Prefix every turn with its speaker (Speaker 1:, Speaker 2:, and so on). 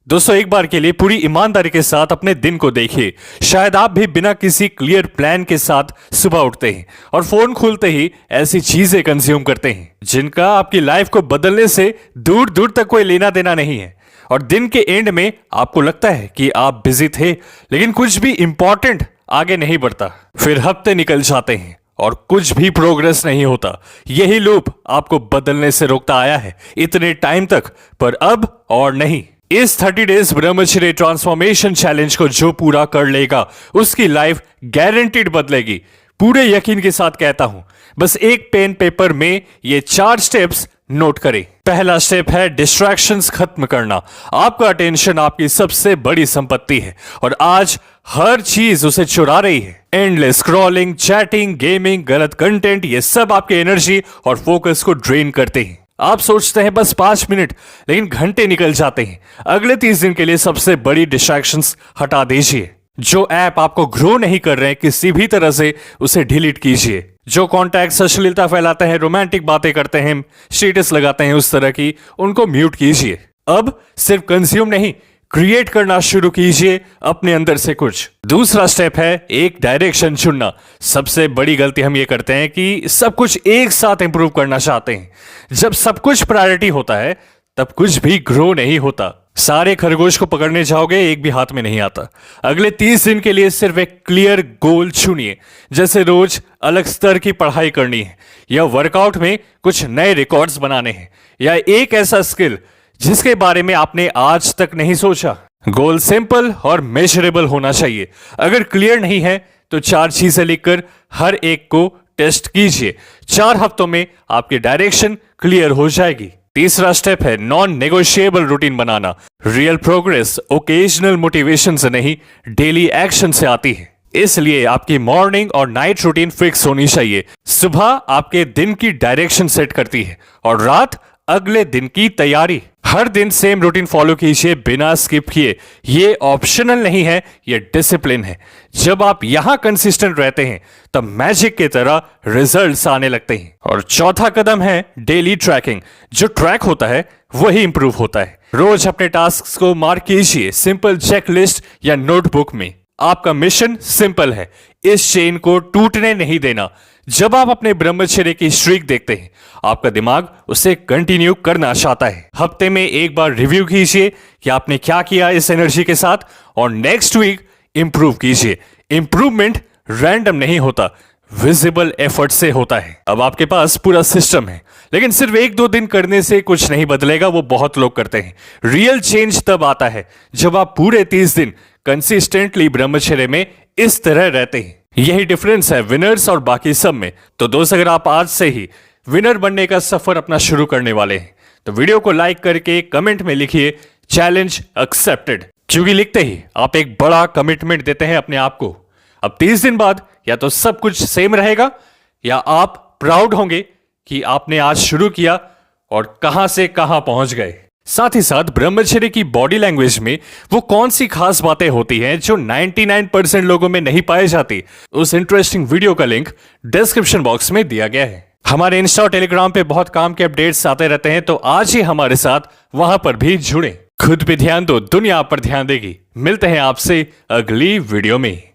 Speaker 1: दोस्तों एक बार के लिए पूरी ईमानदारी के साथ अपने दिन को देखिए। शायद आप भी बिना किसी क्लियर प्लान के साथ सुबह उठते हैं और फोन खोलते ही ऐसी चीजें कंज्यूम करते हैं जिनका आपकी लाइफ को बदलने से दूर दूर तक कोई लेना देना नहीं है। और दिन के एंड में आपको लगता है कि आप बिजी थे लेकिन कुछ भी इंपॉर्टेंट आगे नहीं बढ़ता। फिर हफ्ते निकल जाते हैं और कुछ भी प्रोग्रेस नहीं होता। यही लूप आपको बदलने से रोकता आया है इतने टाइम तक, पर अब और नहीं। इस 30 डेज ब्रह्मचर्य ट्रांसफॉर्मेशन चैलेंज को जो पूरा कर लेगा उसकी लाइफ गारंटीड बदलेगी। पूरे यकीन के साथ कहता हूं। बस एक पेन पेपर में ये 4 स्टेप्स नोट करें। पहला स्टेप है डिस्ट्रैक्शंस खत्म करना। आपका अटेंशन आपकी सबसे बड़ी संपत्ति है और आज हर चीज उसे चुरा रही है। एंडलेस स्क्रॉलिंग, चैटिंग, गेमिंग, गलत कंटेंट, ये सब आपके एनर्जी और फोकस को ड्रेन करते हैं। आप सोचते हैं बस 5 मिनट, लेकिन घंटे निकल जाते हैं। अगले 30 दिन के लिए सबसे बड़ी डिस्ट्रैक्शंस हटा दीजिए। जो ऐप आपको ग्रो नहीं कर रहे हैं किसी भी तरह से उसे डिलीट कीजिए। जो कॉन्टैक्ट अश्लीलता फैलाते हैं, रोमांटिक बातें करते हैं, स्टेटस लगाते हैं उस तरह की, उनको म्यूट कीजिए। अब सिर्फ कंज्यूम नहीं, क्रिएट करना शुरू कीजिए अपने अंदर से कुछ। दूसरा स्टेप है एक डायरेक्शन चुनना। सबसे बड़ी गलती हम ये करते हैं कि सब कुछ एक साथ इंप्रूव करना चाहते हैं। जब सब कुछ प्रायोरिटी होता है तब कुछ भी ग्रो नहीं होता। सारे खरगोश को पकड़ने जाओगे एक भी हाथ में नहीं आता। अगले 30 दिन के लिए सिर्फ एक क्लियर गोल चुनिए, जैसे रोज अलग स्तर की पढ़ाई करनी है, या वर्कआउट में कुछ नए रिकॉर्ड्स बनाने हैं, या एक ऐसा स्किल जिसके बारे में आपने आज तक नहीं सोचा। गोल सिंपल और मेजरेबल होना चाहिए। अगर क्लियर नहीं है तो 4 चीजें लिखकर हर एक को टेस्ट कीजिए। 4 हफ्तों में आपकी डायरेक्शन क्लियर हो जाएगी। तीसरा स्टेप है नॉन नेगोशिएबल रूटीन बनाना। रियल प्रोग्रेस ओकेजनल मोटिवेशन से नहीं, डेली एक्शन से आती है। इसलिए आपकी मॉर्निंग और नाइट रूटीन फिक्स होनी चाहिए। सुबह आपके दिन की डायरेक्शन सेट करती है और रात अगले दिन की तैयारी। हर दिन सेम रूटीन फॉलो कीजिए बिना स्किप किए। ये ऑप्शनल नहीं है, ये डिसिप्लिन है। जब आप यहां कंसिस्टेंट रहते हैं तब मैजिक की तरह रिजल्ट्स आने लगते हैं। और चौथा कदम है डेली ट्रैकिंग। जो ट्रैक होता है वही इंप्रूव होता है। रोज अपने टास्क को मार्क कीजिए, सिंपल चेकलिस्ट या नोटबुक में। आपका मिशन सिंपल है, इस चेन को टूटने नहीं देना। जब आप अपने ब्रह्मचर्य की स्ट्रीक देखते हैं आपका दिमाग उसे कंटिन्यू करना चाहता है। हफ्ते में एक बार रिव्यू कीजिए कि आपने क्या किया इस एनर्जी के साथ, और नेक्स्ट वीक इंप्रूव कीजिए। इंप्रूवमेंट रैंडम नहीं होता, विजिबल एफर्ट से होता है। अब आपके पास पूरा सिस्टम है, लेकिन सिर्फ 1-2 दिन करने से कुछ नहीं बदलेगा। वो बहुत लोग करते हैं। रियल चेंज तब आता है जब आप पूरे 30 दिन कंसिस्टेंटली ब्रह्मचर्य में इस तरह रहते हैं। यही डिफरेंस है विनर्स और बाकी सब में। तो दोस्त, अगर आप आज से ही विनर बनने का सफर अपना शुरू करने वाले हैं तो वीडियो को लाइक करके कमेंट में लिखिए चैलेंज एक्सेप्टेड, क्योंकि लिखते ही आप एक बड़ा कमिटमेंट देते हैं अपने आप को। अब 30 दिन बाद या तो सब कुछ सेम रहेगा या आप प्राउड होंगे कि आपने आज शुरू किया और कहां से कहां पहुंच गए। साथ ही साथ ब्रह्मचर्य की बॉडी लैंग्वेज में वो कौन सी खास बातें होती हैं जो 99% लोगों में नहीं पाई जाती, उस इंटरेस्टिंग वीडियो का लिंक डिस्क्रिप्शन बॉक्स में दिया गया है। हमारे इंस्टा और टेलीग्राम पे बहुत काम के अपडेट्स आते रहते हैं, तो आज ही हमारे साथ वहां पर भी जुड़े। खुद पे ध्यान दो, दुनिया आप पर ध्यान देगी। मिलते हैं आपसे अगली वीडियो में।